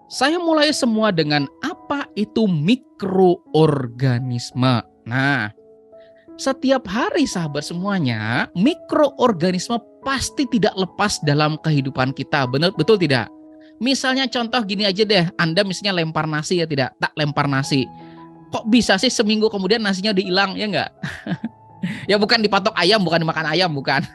Saya mulai semua dengan apa itu mikroorganisme. Nah, setiap hari sahabat semuanya, mikroorganisme pasti tidak lepas dalam kehidupan kita. Benar, betul tidak? Misalnya contoh gini aja deh, Anda misalnya lempar nasi ya tidak? Tak lempar nasi. Kok bisa sih seminggu kemudian nasinya udah hilang ya enggak? Ya bukan dipatok ayam, bukan dimakan ayam, bukan.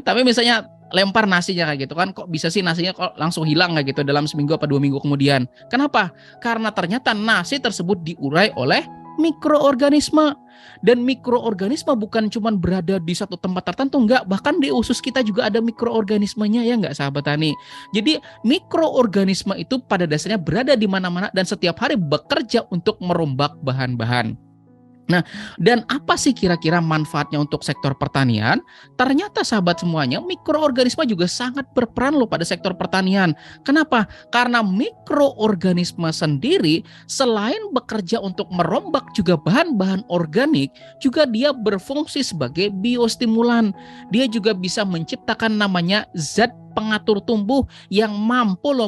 Tapi misalnya lempar nasinya kayak gitu kan, kok bisa sih nasinya kok langsung hilang kayak gitu dalam seminggu apa 2 minggu kemudian. Kenapa? Karena ternyata nasi tersebut diurai oleh mikroorganisme. Dan mikroorganisme bukan cuma berada di satu tempat tertentu, enggak, bahkan di usus kita juga ada mikroorganismenya ya enggak sahabat tani. Jadi mikroorganisme itu pada dasarnya berada di mana-mana dan setiap hari bekerja untuk merombak bahan-bahan. Nah, dan apa sih kira-kira manfaatnya untuk sektor pertanian? Ternyata sahabat semuanya, mikroorganisme juga sangat berperan loh pada sektor pertanian. Kenapa? Karena mikroorganisme sendiri selain bekerja untuk merombak juga bahan-bahan organik, juga dia berfungsi sebagai biostimulan. Dia juga bisa menciptakan namanya zat pengatur tumbuh yang mampu loh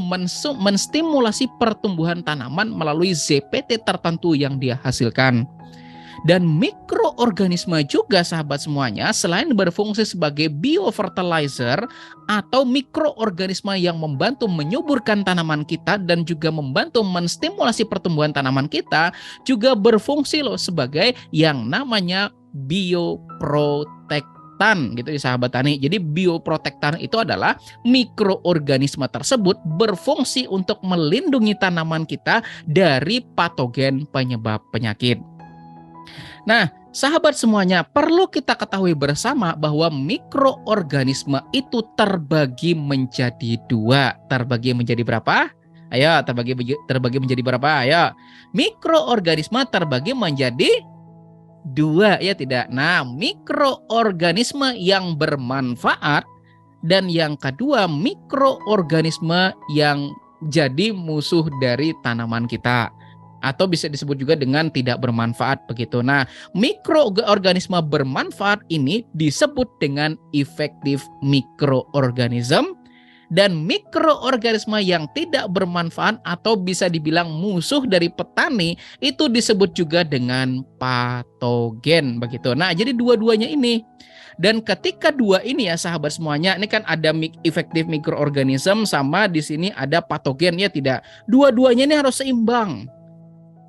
menstimulasi pertumbuhan tanaman melalui ZPT tertentu yang dia hasilkan. Dan mikroorganisme juga sahabat semuanya selain berfungsi sebagai biofertilizer atau mikroorganisme yang membantu menyuburkan tanaman kita dan juga membantu menstimulasi pertumbuhan tanaman kita, juga berfungsi loh sebagai yang namanya bioprotektan gitu ya sahabat tani. Jadi bioprotektan itu adalah mikroorganisme tersebut berfungsi untuk melindungi tanaman kita dari patogen penyebab penyakit. Nah, sahabat semuanya, perlu kita ketahui bersama bahwa mikroorganisme itu terbagi menjadi dua. Terbagi menjadi berapa? Ayo, terbagi menjadi berapa? Ayo. Mikroorganisme terbagi menjadi dua, ya tidak? Nah, mikroorganisme yang bermanfaat dan yang kedua mikroorganisme yang jadi musuh dari tanaman kita, atau bisa disebut juga dengan tidak bermanfaat begitu. Nah, mikroorganisme bermanfaat ini disebut dengan effective microorganism, dan mikroorganisme yang tidak bermanfaat atau bisa dibilang musuh dari petani itu disebut juga dengan patogen begitu. Nah, jadi dua-duanya ini. Dan ketika dua ini ya sahabat semuanya, ini kan ada effective microorganism sama di sini ada patogen ya tidak. Dua-duanya ini harus seimbang.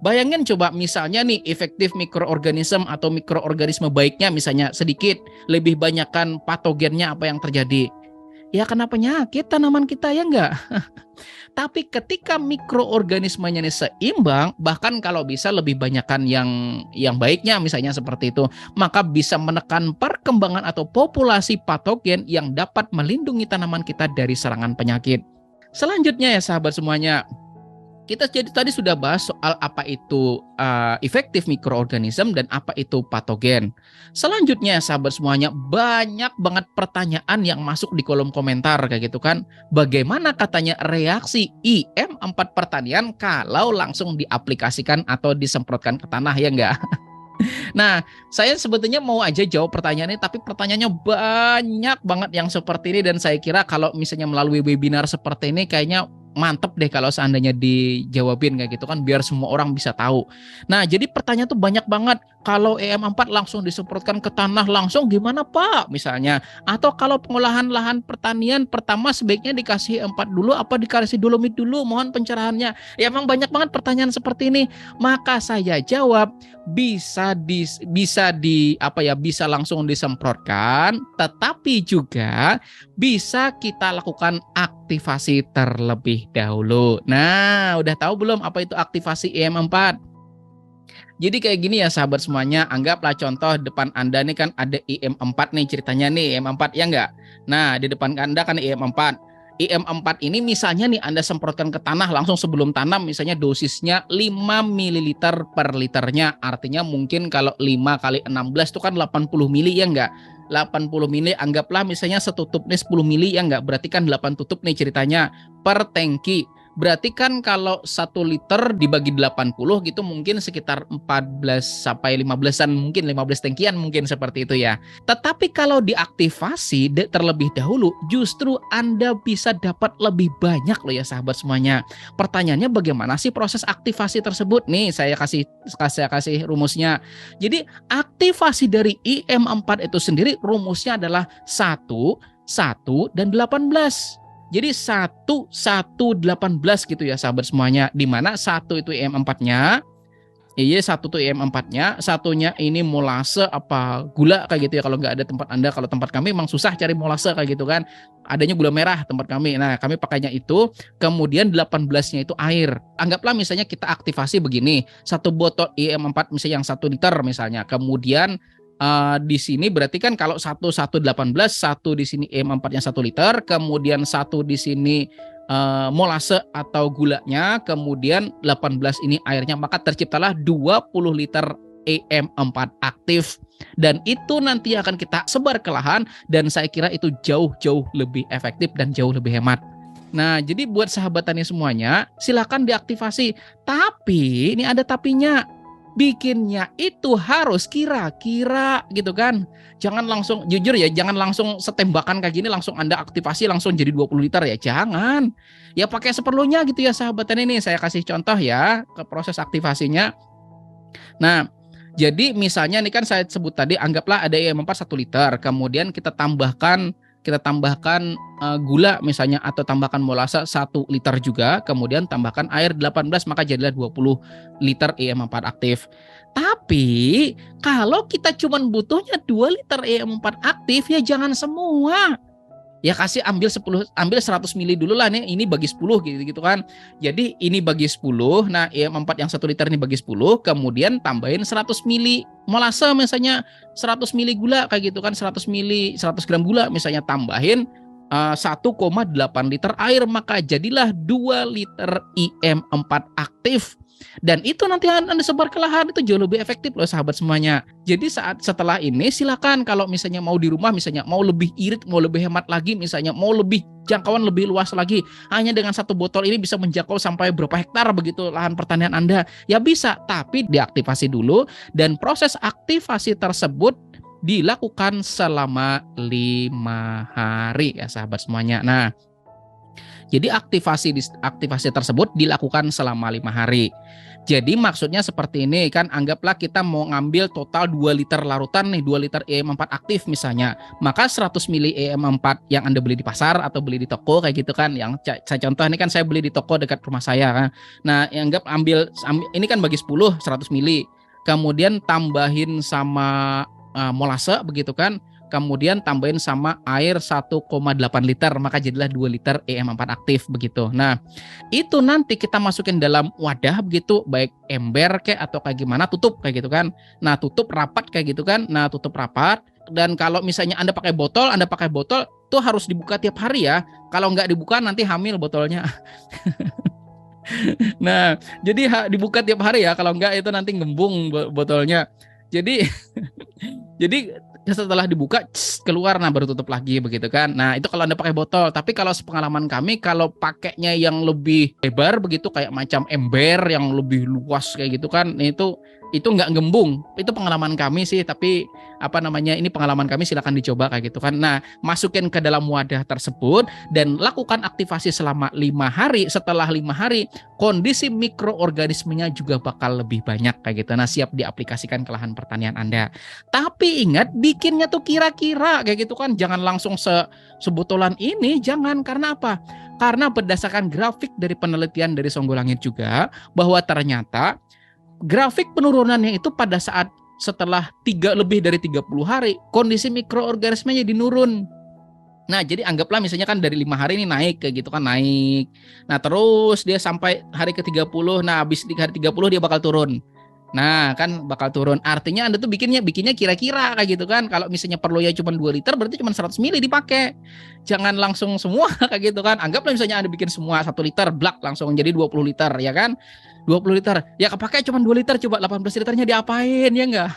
Bayangin coba misalnya nih efektif mikroorganisme atau mikroorganisme baiknya misalnya sedikit, lebih banyakkan patogennya, apa yang terjadi? Ya kena penyakit tanaman kita ya enggak? Tapi ketika mikroorganismenya ini seimbang, bahkan kalau bisa lebih banyakkan yang baiknya misalnya seperti itu, maka bisa menekan perkembangan atau populasi patogen yang dapat melindungi tanaman kita dari serangan penyakit. Selanjutnya ya sahabat semuanya, kita jadi tadi sudah bahas soal apa itu efektif mikroorganisme dan apa itu patogen. Selanjutnya sahabat semuanya, banyak banget pertanyaan yang masuk di kolom komentar kayak gitu kan. Bagaimana katanya reaksi IM4 pertanian kalau langsung diaplikasikan atau disemprotkan ke tanah ya enggak? Nah, saya sebetulnya mau aja jawab pertanyaannya, tapi pertanyaannya banyak banget yang seperti ini, dan saya kira kalau misalnya melalui webinar seperti ini kayaknya mantep deh kalau seandainya dijawabin kayak gitu kan, biar semua orang bisa tahu. Nah, jadi pertanyaan tuh banyak banget. Kalau EM4 langsung disemprotkan ke tanah langsung gimana Pak misalnya? Atau kalau pengolahan lahan pertanian pertama sebaiknya dikasih E4 dulu apa dikasih dolomit dulu? Mohon pencerahannya. Ya emang banyak banget pertanyaan seperti ini. Maka saya jawab bisa langsung disemprotkan, tetapi juga bisa kita lakukan aktivasi terlebih dahulu. Nah, udah tahu belum apa itu aktivasi EM4? Jadi kayak gini ya sahabat semuanya, anggaplah contoh depan Anda nih kan ada IM4 nih ceritanya nih, IM4 ya enggak? Nah, di depan Anda kan IM4. IM4 ini misalnya nih Anda semprotkan ke tanah langsung sebelum tanam, misalnya dosisnya 5 ml per liternya. Artinya mungkin kalau 5 kali 16 itu kan 80 ml ya enggak? 80 ml, anggaplah misalnya setutupnya 10 ml ya enggak? Berarti kan 8 tutup nih ceritanya per tangki. Berarti kan kalau 1 liter dibagi 80 gitu mungkin sekitar 14 sampai 15-an, mungkin 15 tangkian mungkin seperti itu ya. Tetapi kalau diaktifasi terlebih dahulu, justru Anda bisa dapat lebih banyak loh ya sahabat semuanya. Pertanyaannya bagaimana sih proses aktivasi tersebut? Nih saya kasih rumusnya. Jadi aktivasi dari IM4 itu sendiri rumusnya adalah 1, 1, dan 18. Jadi 1, 1, 18 gitu ya sahabat semuanya. Di mana 1 itu IM4-nya, iya 1 tuh IM4-nya, satunya ini molase apa gula kayak gitu ya kalau nggak ada tempat Anda. Kalau tempat kami memang susah cari molase kayak gitu kan. Adanya gula merah tempat kami. Nah, kami pakainya itu. Kemudian 18-nya itu air. Anggaplah misalnya kita aktivasi begini. 1 botol IM4 misalnya yang 1 liter misalnya. Kemudian di sini berarti kan kalau 1, 1, 18, 1 di sini IM4-nya 1 liter, kemudian 1 di sini molase atau gulanya, kemudian 18 ini airnya, maka terciptalah 20 liter EM4 aktif. Dan itu nanti akan kita sebar ke lahan, dan saya kira itu jauh-jauh lebih efektif dan jauh lebih hemat. Nah, jadi buat sahabat tani semuanya, silakan diaktifasi. Tapi, ini ada tapinya. Bikinnya itu harus kira-kira gitu kan. Jangan langsung, jujur ya, jangan langsung setembakan kayak gini langsung Anda aktivasi langsung jadi 20 liter ya, jangan. Ya pakai seperlunya gitu ya sahabat tani. Ini saya kasih contoh ya ke proses aktivasinya. Nah, jadi misalnya ini kan saya sebut tadi, anggaplah ada IM4 1 liter, kemudian kita tambahkan gula misalnya, atau tambahkan molase 1 liter juga, kemudian tambahkan air 18, maka jadilah 20 liter IM4 aktif. Tapi kalau kita cuma butuhnya 2 liter IM4 aktif, ya jangan semua. Ya kasih ambil 100 mili dulu lah nih, ini bagi 10 gitu kan. Jadi ini bagi 10, nah IM4 yang 1 liter ini bagi 10, kemudian tambahin 100 mili molase misalnya, 100 mili gula kayak gitu kan, 100 gram gula misalnya, tambahin 1,8 liter air, maka jadilah 2 liter IM4 aktif. Dan itu nanti Anda sebar ke lahan, itu jauh lebih efektif loh sahabat semuanya. Jadi setelah ini silakan kalau misalnya mau di rumah, misalnya mau lebih irit, mau lebih hemat lagi, misalnya mau lebih jangkauan lebih luas lagi, hanya dengan 1 botol ini bisa menjangkau sampai berapa hektar begitu lahan pertanian Anda. Ya bisa, tapi diaktifasi dulu, dan proses aktivasi tersebut dilakukan selama 5 hari ya sahabat semuanya. Nah, jadi aktivasi tersebut dilakukan selama 5 hari. Jadi maksudnya seperti ini kan, anggaplah kita mau ngambil total 2 liter larutan nih, 2 liter EM4 aktif misalnya. Maka 100 mili EM4 yang Anda beli di pasar atau beli di toko kayak gitu kan. Yang saya contoh ini kan saya beli di toko dekat rumah saya kan. Nah, anggap ambil ini kan bagi 10 100 mili. Kemudian tambahin sama molase begitu kan. Kemudian tambahin sama air 1,8 liter, maka jadilah 2 liter EM4 aktif begitu. Nah, itu nanti kita masukin dalam wadah begitu, baik ember kayak atau kayak gimana, tutup kayak gitu kan. Nah, tutup rapat kayak gitu kan. Nah, tutup rapat. Dan kalau misalnya Anda pakai botol tuh harus dibuka tiap hari ya. Kalau nggak dibuka nanti hamil botolnya. Nah, jadi dibuka tiap hari ya, kalau nggak itu nanti ngembung botolnya. Jadi jadi setelah dibuka keluar, nah baru tutup lagi begitu kan. Nah, itu kalau Anda pakai botol. Tapi kalau sepengalaman kami, kalau pakainya yang lebih lebar begitu, kayak macam ember yang lebih luas kayak gitu kan, itu nggak gembung. Itu pengalaman kami sih, tapi ini pengalaman kami, silakan dicoba kayak gitu kan. Nah, masukin ke dalam wadah tersebut dan lakukan aktivasi selama 5 hari. Setelah 5 hari, kondisi mikroorganismenya juga bakal lebih banyak kayak gitu. Nah, siap diaplikasikan ke lahan pertanian Anda. Tapi ingat, bikinnya tuh kira-kira kayak gitu kan. Jangan langsung sebotolan ini, jangan. Karena apa? Karena berdasarkan grafik dari penelitian dari Songgolangit juga, bahwa ternyata grafik penurunannya itu pada saat setelah lebih dari 30 hari, kondisi mikroorganismenya jadi nurun. Nah, jadi anggaplah misalnya kan dari 5 hari ini naik kayak gitu kan, naik. Nah, terus dia sampai hari ke-30. Nah, habis di hari 30 dia bakal turun. Nah, kan bakal turun. Artinya Anda tuh bikinnya kira-kira kayak gitu kan. Kalau misalnya perlunya cuma 2 liter, berarti cuma 100 mili dipakai. Jangan langsung semua kayak gitu kan. Anggaplah misalnya Anda bikin semua 1 liter, blak langsung jadi 20 liter ya kan. 20 liter. Ya kepakai cuma 2 liter, coba 18 liternya diapain ya enggak?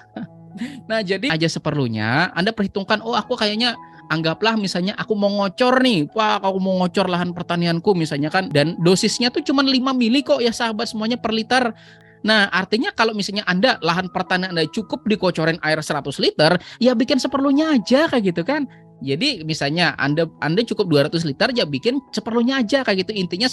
Nah, jadi aja seperlunya Anda perhitungkan, oh aku kayaknya Anggaplah misalnya aku mau ngocor nih, wah aku mau ngocor lahan pertanianku misalnya kan, dan dosisnya tuh cuma 5 mili kok ya sahabat semuanya per liter. Nah, artinya kalau misalnya Anda lahan pertanian Anda cukup dikocorin air 100 liter, ya bikin seperlunya aja kayak gitu kan. Jadi misalnya Anda cukup 200 liter, ya bikin seperlunya aja kayak gitu. Intinya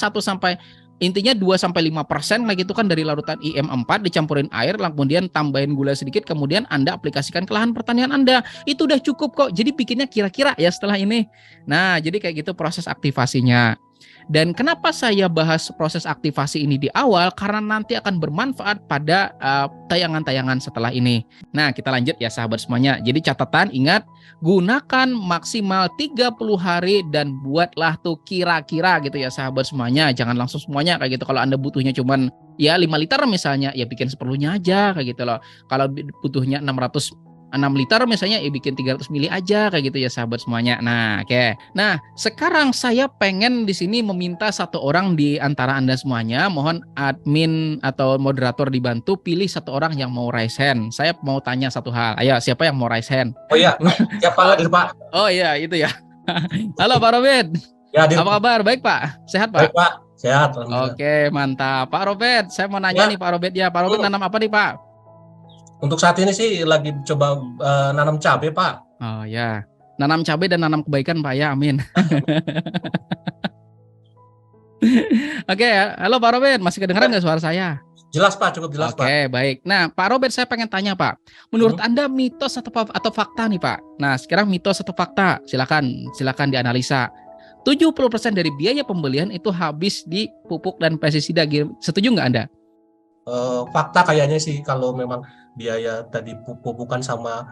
2-5% kayak gitu kan dari larutan IM4 dicampurin air, kemudian tambahin gula sedikit, kemudian Anda aplikasikan ke lahan pertanian Anda. Itu udah cukup kok. Jadi bikinnya kira-kira ya setelah ini. Nah, jadi kayak gitu proses aktivasinya. Dan kenapa saya bahas proses aktivasi ini di awal? Karena nanti akan bermanfaat pada tayangan-tayangan setelah ini. Nah, kita lanjut ya sahabat semuanya. Jadi catatan, ingat, gunakan maksimal 30 hari dan buatlah tuh kira-kira gitu ya sahabat semuanya. Jangan langsung semuanya kayak gitu. Kalau Anda butuhnya cuman ya 5 liter misalnya, ya bikin seperlunya aja kayak gitu loh. Kalau butuhnya 6 liter misalnya, ya bikin 300 mili aja kayak gitu ya sahabat semuanya. Nah, oke. Nah, sekarang saya pengen di sini meminta satu orang di antara Anda semuanya, mohon admin atau moderator dibantu pilih satu orang yang mau raise hand. Saya mau tanya satu hal. Ayo, siapa yang mau raise hand? Oh iya, siapa hadir Pak? Oh iya, itu ya. Halo Pak Robert. Ya, hadir. Apa kabar? Baik Pak? Sehat Pak? Baik Pak, sehat. Alhamdulillah. Oke, mantap. Pak Robert, saya mau nanya nih Pak Robert ya. Pak Robert nanam apa nih Pak? Untuk saat ini sih lagi coba nanam cabai Pak. Oh ya, nanam cabai dan nanam kebaikan Pak ya, amin. Oke, halo Pak Robert, masih kedengaran nggak suara saya? Jelas Pak, cukup jelas Pak. Oke, baik. Nah, Pak Robert, saya pengen tanya Pak, menurut Anda mitos atau fakta nih Pak? Nah, sekarang mitos atau fakta? Silakan dianalisa. 70% dari biaya pembelian itu habis di pupuk dan pestisida. Setuju nggak Anda? Fakta kayaknya sih, kalau memang biaya tadi pupukan sama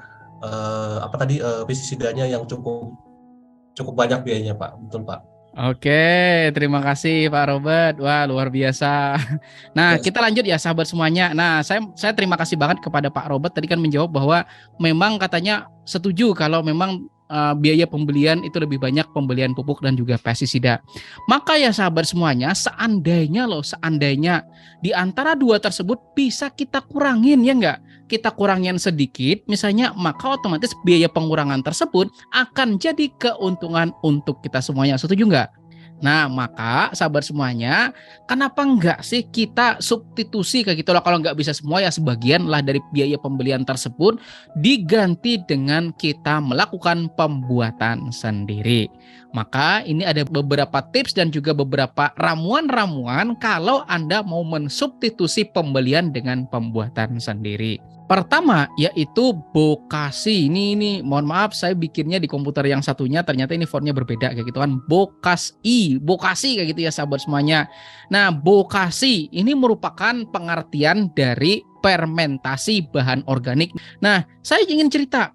pestisidanya yang cukup banyak biayanya Pak, betul Pak. Oke, terima kasih Pak Robert. Wah, luar biasa. Nah, kita lanjut ya sahabat semuanya. Nah, saya terima kasih banget kepada Pak Robert tadi kan menjawab bahwa memang katanya setuju kalau memang biaya pembelian itu lebih banyak pembelian pupuk dan juga pestisida. Maka ya sahabat semuanya, seandainya di antara dua tersebut bisa kita kurangin ya enggak? Kita kurangin sedikit misalnya, maka otomatis biaya pengurangan tersebut akan jadi keuntungan untuk kita semuanya. Setuju enggak? Nah, maka sahabat semuanya, kenapa enggak sih kita substitusi kayak gitu loh, kalau enggak bisa semua ya sebagian lah dari biaya pembelian tersebut diganti dengan kita melakukan pembuatan sendiri. Maka ini ada beberapa tips dan juga beberapa ramuan-ramuan kalau Anda mau mensubstitusi pembelian dengan pembuatan sendiri. Pertama yaitu Bokashi. Ini mohon maaf saya bikinnya di komputer yang satunya ternyata ini fontnya berbeda kayak gitu kan. Bokashi kayak gitu ya sahabat semuanya. Nah, Bokashi ini merupakan pengertian dari fermentasi bahan organik. Nah, saya ingin cerita.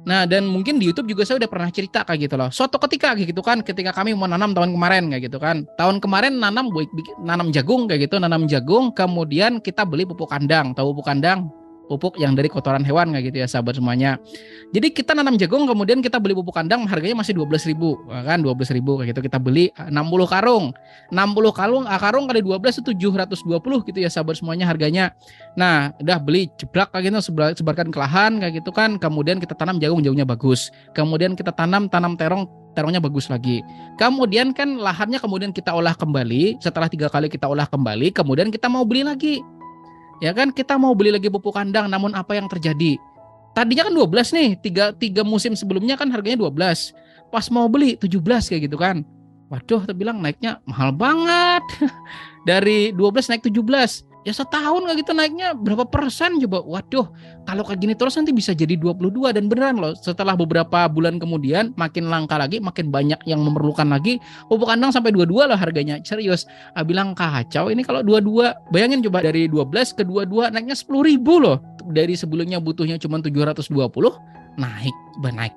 Nah, dan mungkin di YouTube juga saya udah pernah cerita kayak gitu loh. Suatu ketika kayak gitu kan, ketika kami mau nanam tahun kemarin kayak gitu kan. Tahun kemarin nanam jagung kayak gitu, kemudian kita beli pupuk kandang. Tahu pupuk kandang? Pupuk yang dari kotoran hewan kayak gitu ya sahabat semuanya. Jadi kita nanam jagung, kemudian kita beli pupuk kandang harganya masih 12.000 kan, 12.000 kayak gitu. Kita beli 60 karung. 60 karung kali 12 itu 720 gitu ya sahabat semuanya harganya. Nah, udah beli jeblak kayak gitu, sebarkan ke lahan kayak gitu kan. Kemudian kita tanam jagungnya bagus. Kemudian kita tanam terongnya bagus lagi. Kemudian kan lahannya kemudian kita olah kembali. Setelah 3 kali kita olah kembali, kemudian kita mau beli lagi. Ya kan, kita mau beli lagi pupuk kandang, namun apa yang terjadi? Tadinya kan 12 nih, tiga musim sebelumnya kan harganya 12. Pas mau beli 17 kayak gitu kan. Waduh, terbilang naiknya mahal banget. Dari 12 naik 17. Ya setahun kayak gitu naiknya berapa persen coba. Waduh, kalau kayak gini terus nanti bisa jadi 22. Dan beneran loh, setelah beberapa bulan kemudian makin langka lagi, makin banyak yang memerlukan lagi. Pupuk kandang sampai 22 loh harganya. Serius, bilang kacau ini kalau 22. Bayangin coba dari 12 ke 22 naiknya 10.000 loh. Dari sebelumnya butuhnya cuma 720, naik.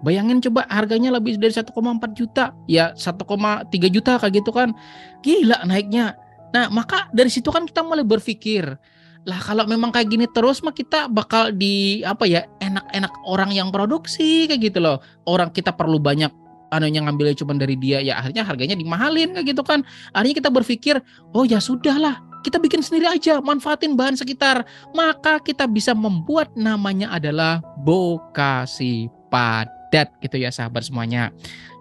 Bayangin coba harganya lebih dari 1,4 juta. Ya 1,3 juta kayak gitu kan. Gila naiknya. Nah, maka dari situ kan kita mulai berpikir, lah kalau memang kayak gini terus mah kita bakal enak-enak orang yang produksi kayak gitu loh. Orang kita perlu banyak ngambilnya cuma dari dia, ya akhirnya harganya dimahalin kayak gitu kan. Akhirnya kita berpikir, oh ya sudahlah, kita bikin sendiri aja, manfaatin bahan sekitar. Maka kita bisa membuat namanya adalah Bokashi Padat. padat gitu ya sahabat semuanya.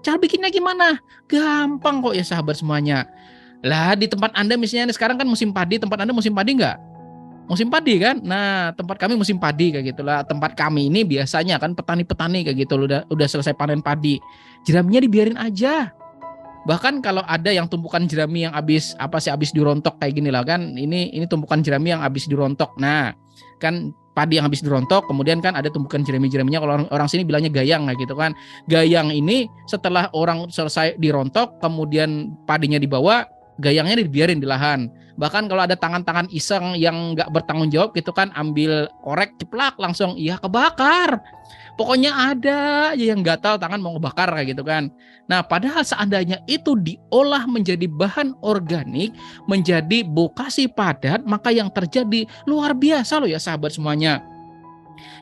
Cara bikinnya gimana? Gampang kok ya sahabat semuanya. Lah di tempat Anda misalnya sekarang kan musim padi, tempat Anda musim padi nggak? Musim padi kan? Nah, tempat kami musim padi kayak gitulah. Tempat kami ini biasanya kan petani-petani kayak gitu udah selesai panen padi. Jeraminya dibiarin aja. Bahkan kalau ada yang tumpukan jerami yang habis dirontok kayak gini lah kan. Ini tumpukan jerami yang habis dirontok. Nah, kan padi yang habis dirontok, kemudian kan ada tumpukan jerami-jeraminya, kalau orang sini bilangnya gayang kayak gitu kan. Gayang ini setelah orang selesai dirontok, kemudian padinya dibawa, gayangnya dibiarin di lahan. Bahkan kalau ada tangan-tangan iseng yang nggak bertanggung jawab gitu kan, ambil korek ceplak langsung, iya kebakar. Pokoknya ada aja yang gatal tangan mau ngebakar kayak gitu kan. Nah, padahal seandainya itu diolah menjadi bahan organik, menjadi bokasi padat, maka yang terjadi luar biasa loh ya sahabat semuanya.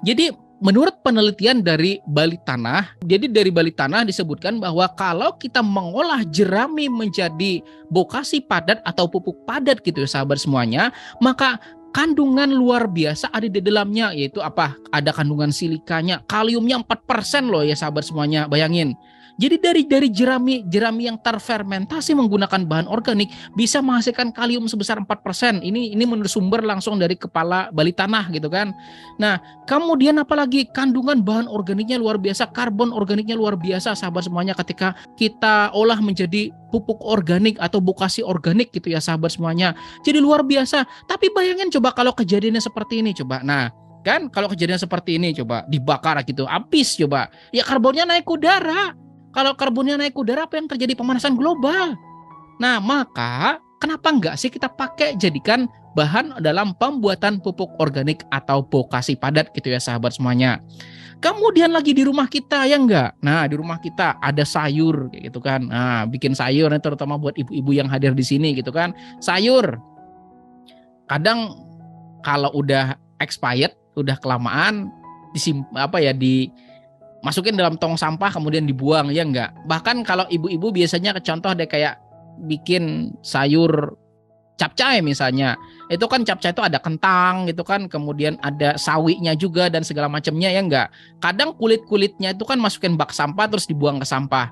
Jadi menurut penelitian dari Bali Tanah, jadi dari Bali Tanah disebutkan bahwa kalau kita mengolah jerami menjadi bokasi padat atau pupuk padat gitu ya sahabat semuanya, maka kandungan luar biasa ada di dalamnya, yaitu apa? Ada kandungan silikanya, kaliumnya 4% loh ya sahabat semuanya, bayangin. Jadi dari jerami yang terfermentasi menggunakan bahan organik bisa menghasilkan kalium sebesar 4%. Ini menurut sumber langsung dari kepala Bali Tanah gitu kan. Nah, kemudian apalagi kandungan bahan organiknya luar biasa, karbon organiknya luar biasa sahabat semuanya ketika kita olah menjadi pupuk organik atau bokasi organik gitu ya sahabat semuanya. Jadi luar biasa. Tapi bayangin coba kalau kejadiannya seperti ini coba. Nah, kan kalau kejadian seperti ini coba dibakar gitu, habis coba. Ya karbonnya naik ke udara. Kalau karbonnya naik ke udara, apa yang terjadi? Pemanasan global. Nah, maka kenapa enggak sih kita pakai jadikan bahan dalam pembuatan pupuk organik atau bokasi padat gitu ya sahabat semuanya. Kemudian lagi di rumah kita ya enggak? Nah, di rumah kita ada sayur kayak gitu kan. Nah, bikin sayur terutama buat ibu-ibu yang hadir di sini gitu kan. Sayur. Kadang kalau udah expired, udah kelamaan masukin dalam tong sampah kemudian dibuang ya enggak. Bahkan kalau ibu-ibu biasanya contoh deh kayak bikin sayur capcay misalnya. Itu kan capcay itu ada kentang gitu kan, kemudian ada sawinya juga dan segala macamnya ya enggak. Kadang kulit-kulitnya itu kan masukin bak sampah terus dibuang ke sampah.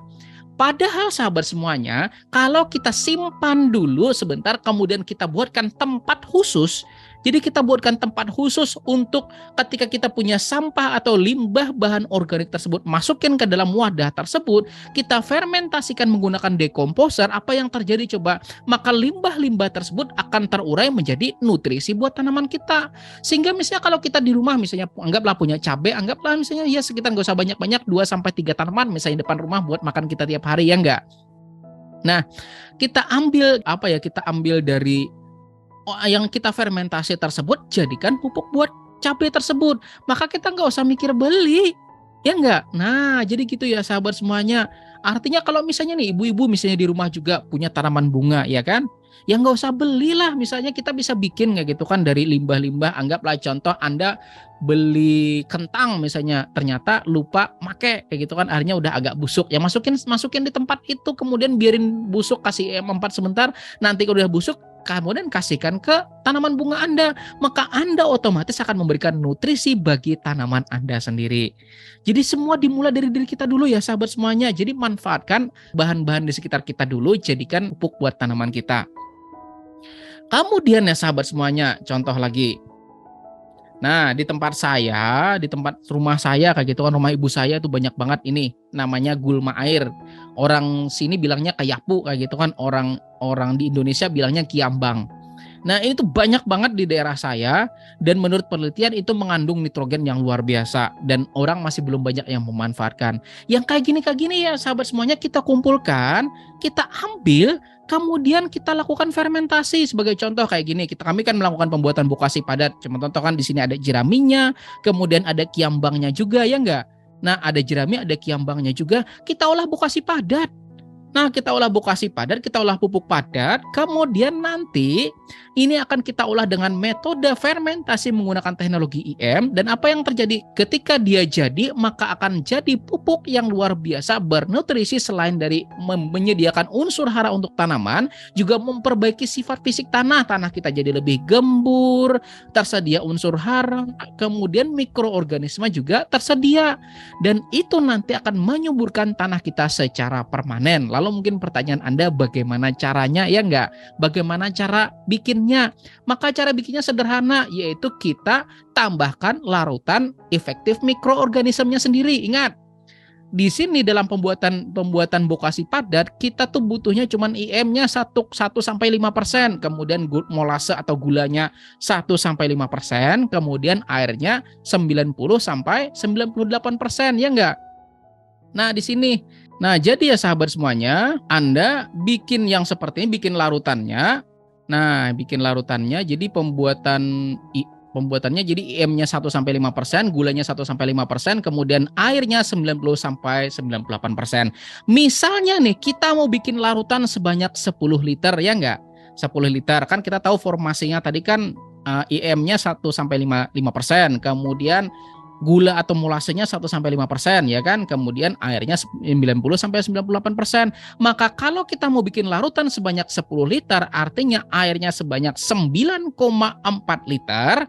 Padahal sahabat semuanya, kalau kita simpan dulu sebentar kemudian kita buatkan tempat khusus. Jadi kita buatkan tempat khusus untuk ketika kita punya sampah atau limbah bahan organik tersebut, masukin ke dalam wadah tersebut, kita fermentasikan menggunakan dekomposer, apa yang terjadi coba? Maka limbah-limbah tersebut akan terurai menjadi nutrisi buat tanaman kita. Sehingga misalnya kalau kita di rumah misalnya anggaplah punya cabai, anggaplah misalnya ya sekitar nggak usah banyak-banyak 2-3 tanaman misalnya depan rumah buat makan kita tiap hari ya enggak. Nah, kita ambil dari yang kita fermentasi tersebut jadikan pupuk buat cabai tersebut. Maka kita nggak usah mikir beli. Ya enggak? Nah, jadi gitu ya sahabat semuanya. Artinya kalau misalnya nih ibu-ibu misalnya di rumah juga punya tanaman bunga ya kan? Ya nggak usah belilah. Misalnya kita bisa bikin kayak gitu kan dari limbah-limbah. Anggaplah contoh Anda beli kentang misalnya, ternyata lupa make kayak gitu kan, akhirnya udah agak busuk. Ya masukin di tempat itu, kemudian biarin busuk, kasih empat sebentar. Nanti kalau udah busuk, kemudian kasihkan ke tanaman bunga Anda, maka Anda otomatis akan memberikan nutrisi bagi tanaman Anda sendiri. Jadi semua dimulai dari diri kita dulu ya sahabat semuanya. Jadi manfaatkan bahan-bahan di sekitar kita dulu, jadikan pupuk buat tanaman kita. Kemudian ya sahabat semuanya, contoh lagi. Nah, di tempat rumah saya kayak gitu kan, rumah ibu saya itu banyak banget ini namanya gulma air. Orang sini bilangnya kayapu kayak gitu kan, orang di Indonesia bilangnya kiambang. Nah, ini tuh banyak banget di daerah saya dan menurut penelitian itu mengandung nitrogen yang luar biasa dan orang masih belum banyak yang memanfaatkan. Yang kayak gini ya sahabat semuanya kita kumpulkan, kita ambil, kemudian kita lakukan fermentasi. Sebagai contoh kayak gini, kami kan melakukan pembuatan bokasi padat. Cuma contoh kan di sini ada jeraminya, kemudian ada kiambangnya juga ya enggak? Nah, ada jerami, ada kiambangnya juga, kita olah bokasi padat. Nah, kita olah bokasi padat, kita olah pupuk padat, kemudian nanti ini akan kita olah dengan metode fermentasi menggunakan teknologi IM, dan apa yang terjadi ketika dia jadi, maka akan jadi pupuk yang luar biasa bernutrisi. Selain dari menyediakan unsur hara untuk tanaman, juga memperbaiki sifat fisik tanah kita jadi lebih gembur, tersedia unsur hara, kemudian mikroorganisme juga tersedia, dan itu nanti akan menyuburkan tanah kita secara permanen. Lalu mungkin pertanyaan Anda, bagaimana caranya? Ya enggak? Bagaimana cara bikinnya? Maka cara bikinnya sederhana, yaitu kita tambahkan larutan efektif mikroorganismenya sendiri. Ingat, di sini dalam pembuatan bokasi padat, kita tuh butuhnya cuman IM-nya 1-5%, kemudian molase atau gulanya 1-5%, kemudian airnya 90-98%, ya enggak? Nah, di sini. Nah, jadi ya sahabat semuanya, Anda bikin yang seperti ini, bikin larutannya. Nah, bikin larutannya, jadi pembuatannya jadi IM-nya 1-5%, gulanya 1-5%, kemudian airnya 90-98%. Misalnya nih, kita mau bikin larutan sebanyak 10 liter, ya enggak? 10 liter, kan kita tahu formasinya tadi kan IM-nya 1-5%, kemudian gula atau molasenya 1-5%, ya kan? Kemudian airnya 90-98%. Maka kalau kita mau bikin larutan sebanyak 10 liter, artinya airnya sebanyak 9,4 liter,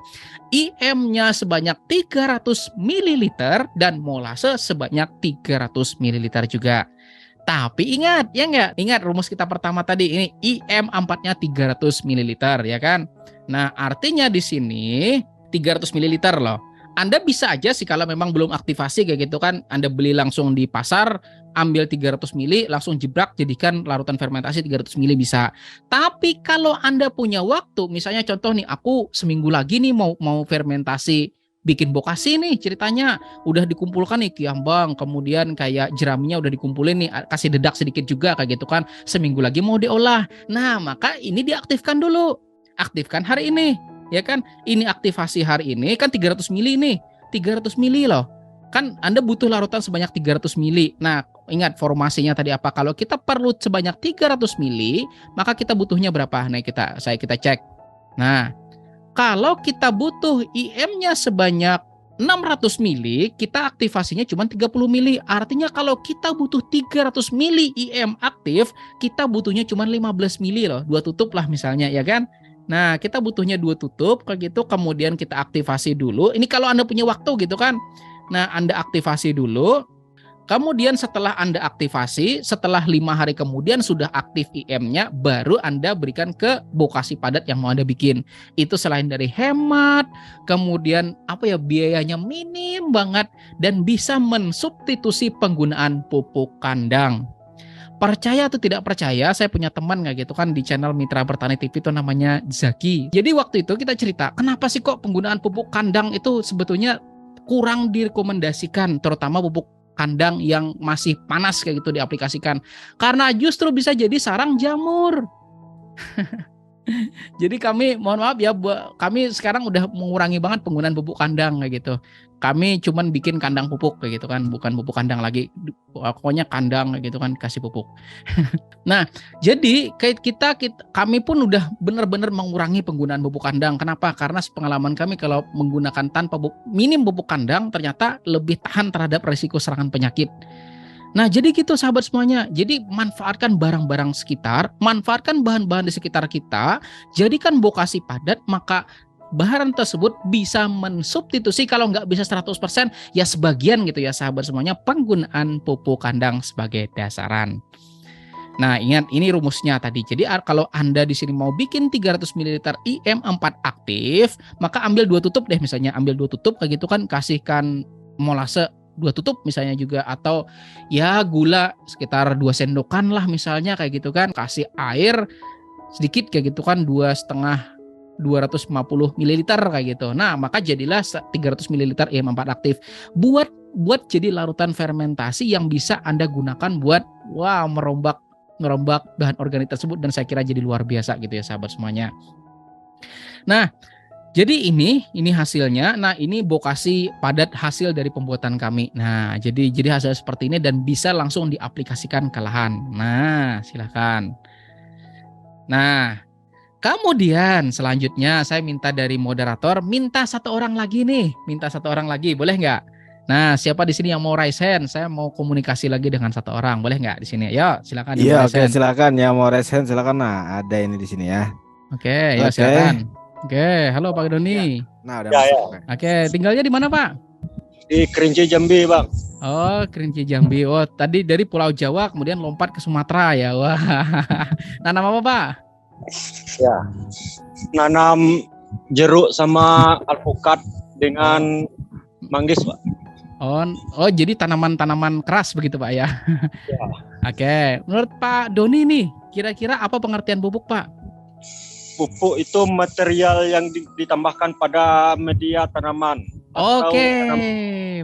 IM-nya sebanyak 300 ml, dan molase sebanyak 300 ml juga. Tapi ingat, ya enggak? Ingat rumus kita pertama tadi, ini IM4-nya 300 ml, ya kan? Nah, artinya di sini 300 ml loh. Anda bisa aja sih kalau memang belum aktivasi kayak gitu kan, Anda beli langsung di pasar, ambil 300 mili, langsung jebrak, jadikan larutan fermentasi 300 mili bisa. Tapi kalau Anda punya waktu, misalnya contoh nih, aku seminggu lagi nih mau fermentasi, bikin bokasi nih ceritanya, udah dikumpulkan nih kiambang, kemudian kayak jeraminya udah dikumpulin nih, kasih dedak sedikit juga kayak gitu kan, seminggu lagi mau diolah. Nah, maka ini diaktifkan dulu, aktifkan hari ini. Ya kan, ini aktivasi hari ini kan 300 mili nih, 300 mili loh. Kan Anda butuh larutan sebanyak 300 mili. Nah, ingat formasinya tadi apa? Kalau kita perlu sebanyak 300 mili, maka kita butuhnya berapa? Nah, kita cek. Nah, kalau kita butuh IM-nya sebanyak 600 mili, kita aktivasinya cuma 30 mili. Artinya kalau kita butuh 300 mili IM aktif, kita butuhnya cuma 15 mili loh. 2 tutup lah misalnya, ya kan? Nah, kita butuhnya 2 tutup kayak gitu, kemudian kita aktivasi dulu. Ini kalau Anda punya waktu gitu kan. Nah, Anda aktivasi dulu. Kemudian setelah Anda aktivasi, setelah 5 hari kemudian sudah aktif IM-nya, baru Anda berikan ke bokasi padat yang mau Anda bikin. Itu selain dari hemat, kemudian biayanya minim banget, dan bisa mensubstitusi penggunaan pupuk kandang. Percaya atau tidak percaya, saya punya teman nggak gitu kan di channel Mitra Bertani TV itu namanya Zaki. Jadi waktu itu kita cerita, kenapa sih kok penggunaan pupuk kandang itu sebetulnya kurang direkomendasikan, terutama pupuk kandang yang masih panas kayak gitu diaplikasikan. Karena justru bisa jadi sarang jamur. Jadi kami mohon maaf ya, kami sekarang udah mengurangi banget penggunaan pupuk kandang kayak gitu. Kami cuman bikin kandang pupuk kayak gitu kan, bukan pupuk kandang lagi. Pokoknya kandang kayak gitu kan, kasih pupuk. Nah, jadi kami pun udah benar-benar mengurangi penggunaan pupuk kandang. Kenapa? Karena pengalaman kami kalau menggunakan minim pupuk kandang ternyata lebih tahan terhadap risiko serangan penyakit. Nah, jadi gitu sahabat semuanya. Jadi manfaatkan barang-barang sekitar, manfaatkan bahan-bahan di sekitar kita, jadikan bokasi padat, maka bahan tersebut bisa mensubstitusi, kalau nggak bisa 100%, ya sebagian gitu ya sahabat semuanya, penggunaan pupuk kandang sebagai dasaran. Nah, ingat ini rumusnya tadi. Jadi kalau Anda di sini mau bikin 300 ml IM4 aktif, maka ambil 2 tutup deh misalnya, ambil 2 tutup kayak gitu kan, kasihkan molase 2 tutup misalnya juga, atau ya gula sekitar 2 sendokan lah misalnya kayak gitu kan, kasih air sedikit kayak gitu kan, 250 ml kayak gitu. Nah, maka jadilah 300 ml IM4 aktif. Buat jadi larutan fermentasi yang bisa Anda gunakan buat merombak bahan organik tersebut, dan saya kira jadi luar biasa gitu ya sahabat semuanya. Nah, Jadi ini hasilnya. Nah, ini bokasi padat hasil dari pembuatan kami. Nah, jadi hasil seperti ini dan bisa langsung diaplikasikan ke lahan. Nah, silakan. Nah, kemudian selanjutnya saya minta dari moderator minta satu orang lagi nih, boleh nggak? Nah, siapa di sini yang mau raise hand? Saya mau komunikasi lagi dengan satu orang, boleh nggak di sini? Yo, silakan yang Iya, mau raise oke, hand. silakan ya mau raise hand silakan. Nah, ada ini di sini ya. Oke, ya Oke. silakan. Oke, halo Pak Doni. Nah, udah Ya, masuk. ya. Oke. Oke, tinggalnya di mana Pak? Di Kerinci Jambi, Bang. Oh, Kerinci Jambi. Oh, tadi dari Pulau Jawa kemudian lompat ke Sumatera ya. Wah. Nanam apa Pak? Ya. Nanam jeruk sama alpukat dengan manggis, Pak. Oh, jadi tanaman-tanaman keras begitu Pak ya? Ya. Oke, menurut Pak Doni nih, kira-kira apa pengertian pupuk Pak? Pupuk itu material yang ditambahkan pada media tanaman. Oke,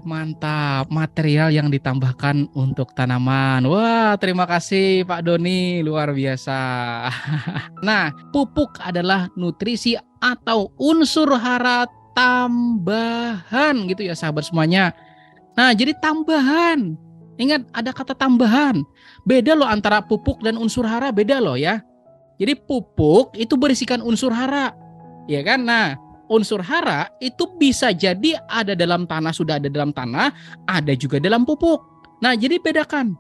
mantap. Material yang ditambahkan untuk tanaman. Wah, terima kasih Pak Doni, luar biasa. Nah, pupuk adalah nutrisi atau unsur hara tambahan gitu ya sahabat semuanya. Nah, jadi tambahan. Ingat ada kata tambahan. Beda loh antara pupuk dan unsur hara, beda loh ya. Jadi pupuk itu berisikan unsur hara. Ya kan? Nah, unsur hara itu bisa jadi ada dalam tanah, sudah ada dalam tanah, ada juga dalam pupuk. Nah, jadi bedakan.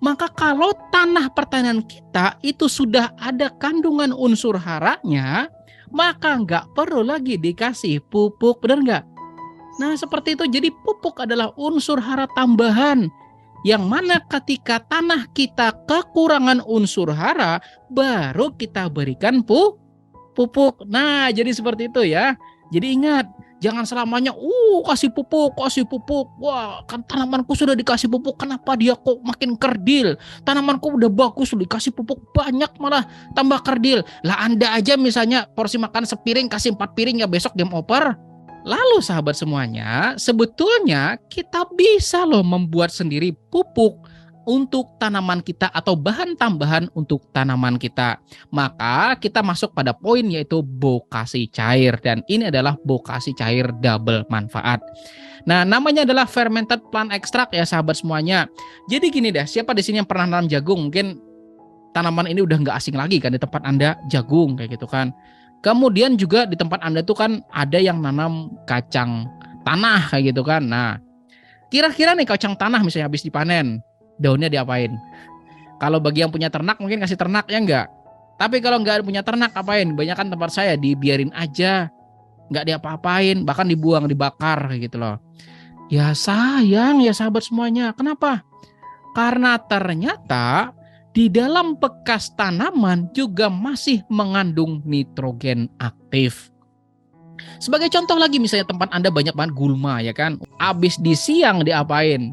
Maka kalau tanah pertanian kita itu sudah ada kandungan unsur haranya, maka nggak perlu lagi dikasih pupuk, benar nggak? Nah, seperti itu. Jadi pupuk adalah unsur hara tambahan yang mana ketika tanah kita kekurangan unsur hara, baru kita berikan pupuk. Nah, jadi seperti itu ya. Jadi ingat, jangan selamanya kasih pupuk. Wah, kan tanamanku sudah dikasih pupuk, kenapa dia kok makin kerdil? Tanamanku udah bagus, dikasih pupuk banyak malah tambah kerdil. Lah Anda aja misalnya porsi makan sepiring kasih 4 piring ya besok game over. Lalu sahabat semuanya, sebetulnya kita bisa loh membuat sendiri pupuk untuk tanaman kita atau bahan tambahan untuk tanaman kita. Maka kita masuk pada poin yaitu bokasi cair, dan ini adalah bokasi cair double manfaat. Nah, namanya adalah fermented plant extract ya sahabat semuanya. Jadi gini deh, siapa di sini yang pernah nanam jagung? Mungkin tanaman ini udah nggak asing lagi kan di tempat Anda, jagung kayak gitu kan. Kemudian juga di tempat Anda tuh kan ada yang nanam kacang tanah kayak gitu kan. Nah, kira-kira nih kacang tanah misalnya habis dipanen, daunnya diapain? Kalau bagi yang punya ternak mungkin kasih ternak ya enggak. Tapi kalau enggak punya ternak apain? Banyakan tempat saya dibiarin aja, enggak diapa-apain, bahkan dibuang, dibakar kayak gitu loh. Ya sayang ya sahabat semuanya. Kenapa? Karena ternyata di dalam bekas tanaman juga masih mengandung nitrogen aktif. Sebagai contoh lagi misalnya tempat Anda banyak banget gulma ya kan. Abis di siang diapain?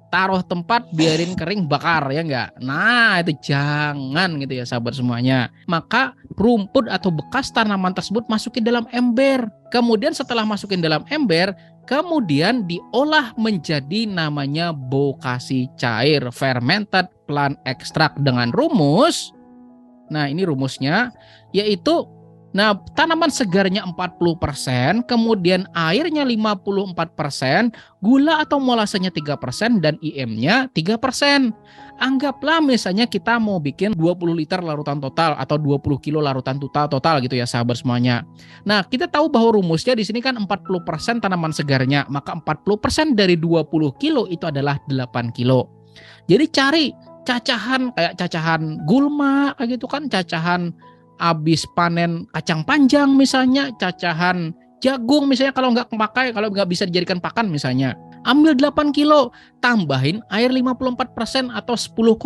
Taruh tempat biarin kering bakar ya enggak. Nah itu jangan gitu ya sahabat semuanya. Maka rumput atau bekas tanaman tersebut masukin dalam ember. Kemudian setelah masukin dalam ember, kemudian diolah menjadi namanya bokasi cair fermented plant extract dengan rumus. Nah ini rumusnya yaitu tanaman segarnya 40%, kemudian airnya 54%, gula atau molasenya 3%, dan IM-nya 3%. Anggaplah misalnya kita mau bikin 20 liter larutan total atau 20 kilo larutan total gitu ya sahabat semuanya. Nah, kita tahu bahwa rumusnya di sini kan 40% tanaman segarnya, maka 40% dari 20 kilo itu adalah 8 kilo. Jadi cari cacahan kayak cacahan gulma kayak gitu kan, cacahan habis panen kacang panjang misalnya, cacahan jagung misalnya kalau nggak kemakai, kalau nggak bisa dijadikan pakan misalnya. Ambil 8 kilo, tambahin air 54% atau 10,8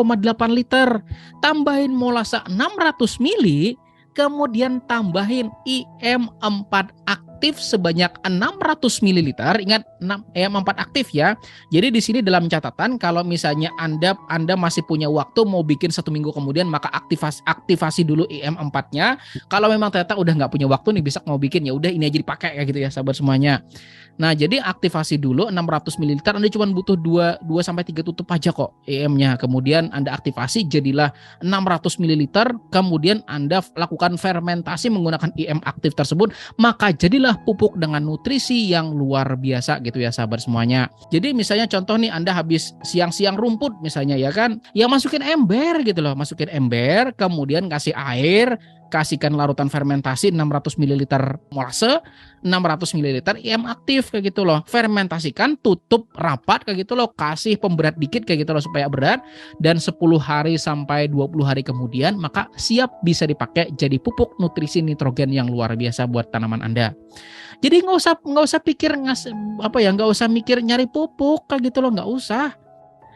liter. Tambahin molasa 600 mili, kemudian tambahin IM4 aktif sebanyak 600 ml. Ingat IM4 aktif ya. Jadi di sini dalam catatan kalau misalnya Anda masih punya waktu mau bikin 1 minggu kemudian, maka aktivasi dulu IM4-nya. Kalau memang ternyata udah nggak punya waktu nih bisa mau bikin, ya udah ini aja dipakai kayak gitu ya sahabat semuanya. Nah, jadi aktivasi dulu 600 ml, Anda cuma butuh 2 sampai 3 tutup aja kok IM-nya. Kemudian Anda aktivasi jadilah 600 ml, kemudian Anda lakukan fermentasi menggunakan IM aktif tersebut, maka jadilah Pilihlah pupuk dengan nutrisi yang luar biasa gitu ya sahabat semuanya. Jadi misalnya contoh nih, Anda habis siang-siang rumput misalnya ya kan, ya masukin ember gitu loh, masukin ember, kemudian kasih air, kasihkan larutan fermentasi 600 ml molase, 600 ml IM aktif kayak gitu loh. Fermentasikan, tutup rapat kayak gitu loh, kasih pemberat dikit kayak gitu loh supaya berat, dan 10 hari sampai 20 hari kemudian maka siap bisa dipakai jadi pupuk nutrisi nitrogen yang luar biasa buat tanaman Anda. Jadi nggak usah pikir nggak usah mikir nyari pupuk kayak gitu loh, nggak usah.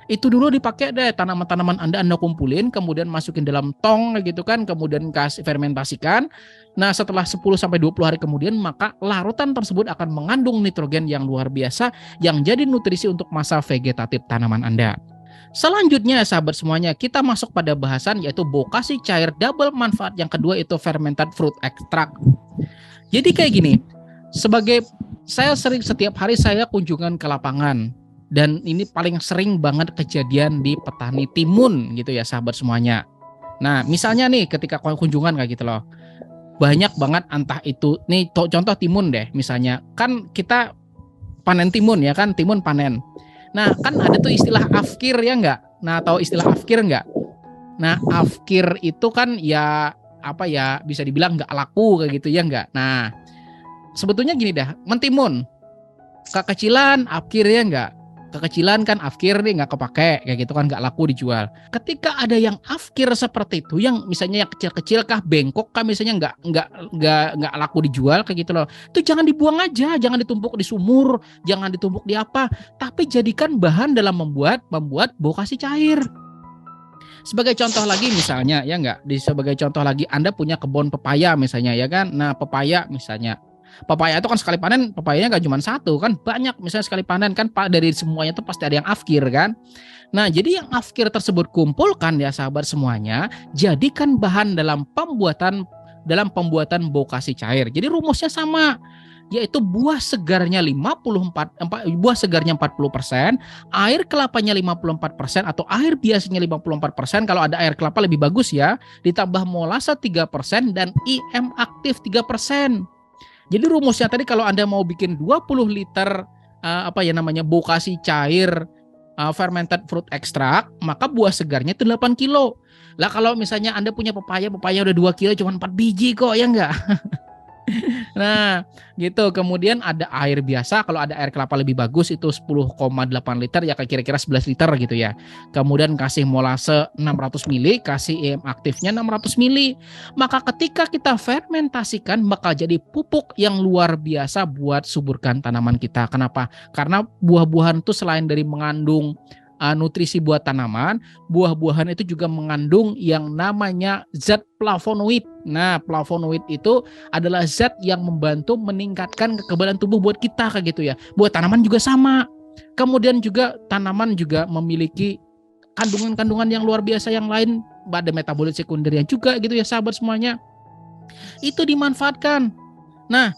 Itu dulu dipakai deh, tanaman-tanaman Anda kumpulin, kemudian masukin dalam tong gitu kan, kemudian kasih fermentasikan. Nah, setelah 10 sampai 20 hari kemudian maka larutan tersebut akan mengandung nitrogen yang luar biasa yang jadi nutrisi untuk masa vegetatif tanaman Anda. Selanjutnya sahabat semuanya, kita masuk pada bahasan yaitu bokasi cair double manfaat yang kedua, itu fermented fruit extract. Jadi kayak gini, setiap hari saya kunjungan ke lapangan. Dan ini paling sering banget kejadian di petani timun gitu ya sahabat semuanya. Nah misalnya nih ketika kunjungan kayak gitu loh, banyak banget entah itu, nih contoh timun deh misalnya, kan kita panen timun ya kan, timun panen. Nah kan ada tuh istilah afkir ya enggak? Nah tahu istilah afkir enggak? Nah afkir itu kan ya apa ya, bisa dibilang nggak laku kayak gitu ya enggak? Nah sebetulnya gini dah, mentimun kekecilan afkir ya enggak? Kekecilan kan afkir nih, nggak kepake kayak gitu kan, nggak laku dijual. Ketika ada yang afkir seperti itu, yang misalnya yang kecil-kecil kah, bengkok kah, misalnya nggak laku dijual kayak gitu loh, itu jangan dibuang aja, jangan ditumpuk di sumur, jangan ditumpuk di apa, tapi jadikan bahan dalam membuat bokasi cair. Sebagai contoh lagi misalnya ya nggak, sebagai contoh lagi Anda punya kebun pepaya misalnya ya kan, nah pepaya misalnya. Pepaya itu kan sekali panen, pepayanya nggak cuma satu kan, banyak misalnya sekali panen kan, dari semuanya itu pasti ada yang afkir kan. Nah jadi yang afkir tersebut kumpulkan ya sahabat semuanya, jadikan bahan dalam pembuatan bokasi cair. Jadi rumusnya sama, yaitu buah segarnya 40%, air kelapanya 54% atau air biasanya 54%, kalau ada air kelapa lebih bagus ya, ditambah molase 3% dan IM aktif 3%. Jadi rumusnya tadi kalau Anda mau bikin 20 liter bokasi cair fermented fruit extract, maka buah segarnya itu 8 kilo. Lah kalau misalnya Anda punya pepaya udah 2 kilo, cuma 4 biji kok ya enggak? Nah gitu. Kemudian ada air biasa, kalau ada air kelapa lebih bagus itu 10,8 liter ya, kira-kira 11 liter gitu ya. Kemudian kasih molase 600 ml, kasih IM aktifnya 600 ml. Maka ketika kita fermentasikan bakal jadi pupuk yang luar biasa buat suburkan tanaman kita. Kenapa? Karena buah-buahan itu selain dari mengandung nutrisi buat tanaman, buah-buahan itu juga mengandung yang namanya zat flavonoid. Nah, flavonoid itu adalah zat yang membantu meningkatkan kekebalan tubuh buat kita kayak gitu ya. Buat tanaman juga sama. Kemudian juga tanaman juga memiliki kandungan-kandungan yang luar biasa yang lain, ada metabolit sekundernya juga gitu ya sahabat semuanya. Itu dimanfaatkan. Nah,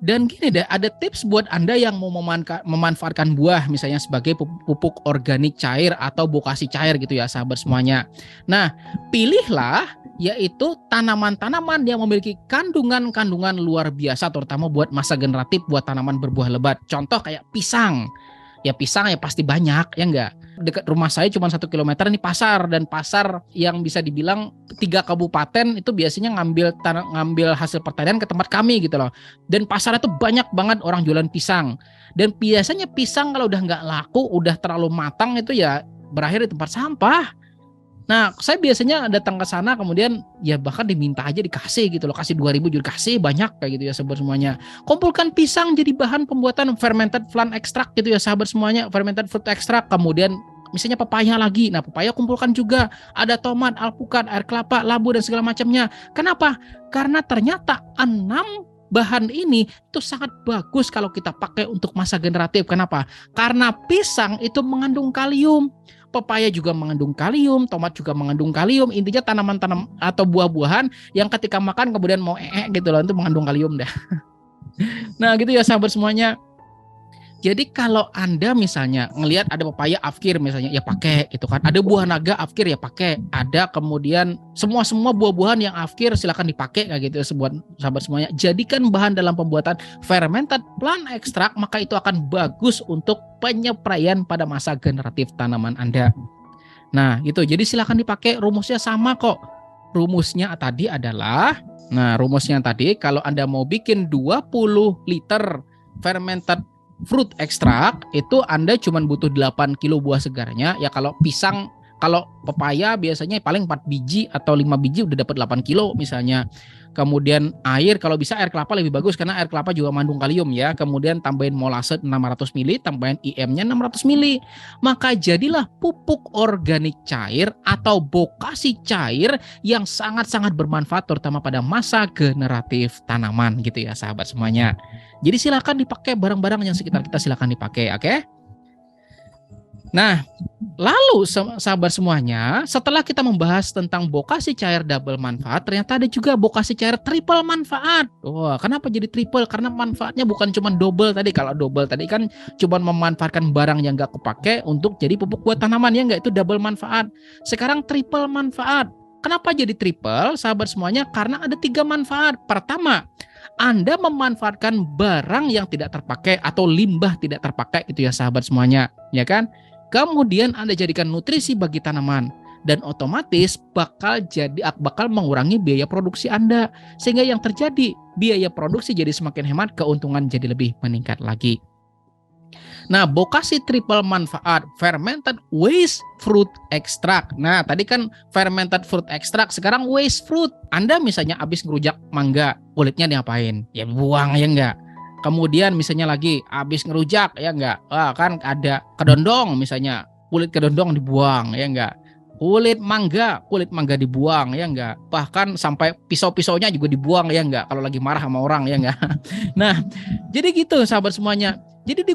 dan gini deh, ada tips buat Anda yang mau memanfaatkan buah misalnya sebagai pupuk organik cair atau bokasi cair gitu ya sahabat semuanya. Nah, pilihlah yaitu tanaman-tanaman yang memiliki kandungan-kandungan luar biasa, terutama buat masa generatif, buat tanaman berbuah lebat. Contoh kayak pisang. Ya pisang ya pasti banyak ya enggak. Dekat rumah saya cuma 1 kilometer ini pasar, dan pasar yang bisa dibilang 3 kabupaten itu biasanya ngambil hasil pertanian ke tempat kami gitu loh. Dan pasar itu banyak banget orang jualan pisang. Dan biasanya pisang kalau udah nggak laku, udah terlalu matang itu ya berakhir di tempat sampah. Nah, saya biasanya datang ke sana kemudian ya bahkan diminta aja dikasih gitu loh, kasih 2.000 juga kasih banyak kayak gitu ya sahabat semuanya. Kumpulkan pisang jadi bahan pembuatan fermented plant extract gitu ya sahabat semuanya, fermented fruit extract. Kemudian misalnya pepaya lagi. Nah, pepaya kumpulkan juga, ada tomat, alpukat, air kelapa, labu dan segala macamnya. Kenapa? Karena ternyata 6 bahan ini itu sangat bagus kalau kita pakai untuk masa generatif. Kenapa? Karena pisang itu mengandung kalium. Pepaya juga mengandung kalium, tomat juga mengandung kalium. Intinya tanaman-tanaman atau buah-buahan yang ketika makan kemudian mau gitu loh, itu mengandung kalium dah. Nah gitu ya sahabat semuanya. Jadi kalau Anda misalnya ngelihat ada pepaya afkir misalnya, ya pakai gitu kan. Ada buah naga afkir ya pakai. Ada kemudian semua buah-buahan yang afkir silakan dipakai kayak gitu ya sahabat semuanya. Jadikan bahan dalam pembuatan fermented plant extract, maka itu akan bagus untuk penyepraian pada masa generatif tanaman Anda. Nah, gitu. Jadi silakan dipakai, rumusnya sama kok. Rumusnya tadi kalau Anda mau bikin 20 liter fermented fruit extract itu Anda cuma butuh 8 kilo buah segarnya. Ya kalau pepaya biasanya paling 4 biji atau 5 biji udah dapat 8 kilo misalnya. Kemudian air, kalau bisa air kelapa lebih bagus karena air kelapa juga mengandung kalium ya. Kemudian tambahin molase 600 ml, tambahin IM-nya 600 ml. Maka jadilah pupuk organik cair atau bokasi cair yang sangat-sangat bermanfaat terutama pada masa generatif tanaman gitu ya sahabat semuanya. Jadi silakan dipakai barang-barang yang sekitar kita, silakan dipakai, oke? Nah, lalu sahabat semuanya, setelah kita membahas tentang bokasi cair double manfaat, ternyata ada juga bokasi cair triple manfaat. Wah, kenapa jadi triple? Karena manfaatnya bukan cuma double tadi. Kalau double tadi kan cuma memanfaatkan barang yang nggak kepake untuk jadi pupuk buat tanaman, ya nggak, itu double manfaat. Sekarang triple manfaat. Kenapa jadi triple, sahabat semuanya? Karena ada 3 manfaat. Pertama, Anda memanfaatkan barang yang tidak terpakai atau limbah tidak terpakai gitu ya sahabat semuanya, ya kan? Kemudian Anda jadikan nutrisi bagi tanaman dan otomatis bakal mengurangi biaya produksi Anda, sehingga yang terjadi biaya produksi jadi semakin hemat, keuntungan jadi lebih meningkat lagi. Nah, bokasi triple manfaat fermented waste fruit extract. Nah, tadi kan fermented fruit extract, sekarang waste fruit. Anda misalnya habis ngerujak mangga, kulitnya diapain? Ya buang, ya enggak? Kemudian misalnya lagi habis ngerujak, ya enggak? Kan ada kedondong misalnya, kulit kedondong dibuang, ya enggak? Kulit mangga dibuang, ya enggak? Bahkan sampai pisau-pisaunya juga dibuang, ya enggak? Kalau lagi marah sama orang, ya enggak? Nah, jadi gitu sahabat semuanya. Jadi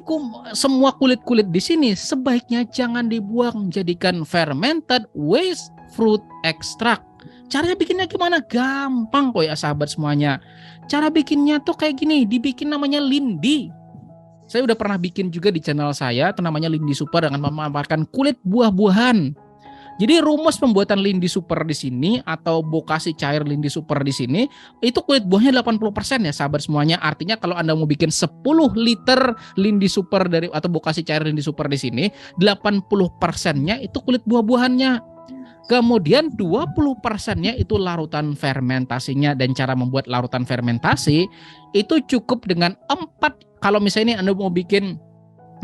semua kulit-kulit di sini sebaiknya jangan dibuang, jadikan fermented waste fruit extract. Caranya bikinnya gimana? Gampang kok ya sahabat semuanya. Cara bikinnya tuh kayak gini, dibikin namanya lindi. Saya udah pernah bikin juga di channel saya, itu namanya lindi super dengan memanfaatkan kulit buah-buahan. Jadi rumus pembuatan lindi super di sini atau bokasi cair lindi super di sini itu kulit buahnya 80% ya sahabat semuanya. Artinya kalau Anda mau bikin 10 liter lindi super atau bokasi cair lindi super di sini, 80%-nya itu kulit buah-buahannya. Kemudian 20%-nya itu larutan fermentasinya, dan cara membuat larutan fermentasi itu cukup dengan 4. Kalau misalnya ini Anda mau bikin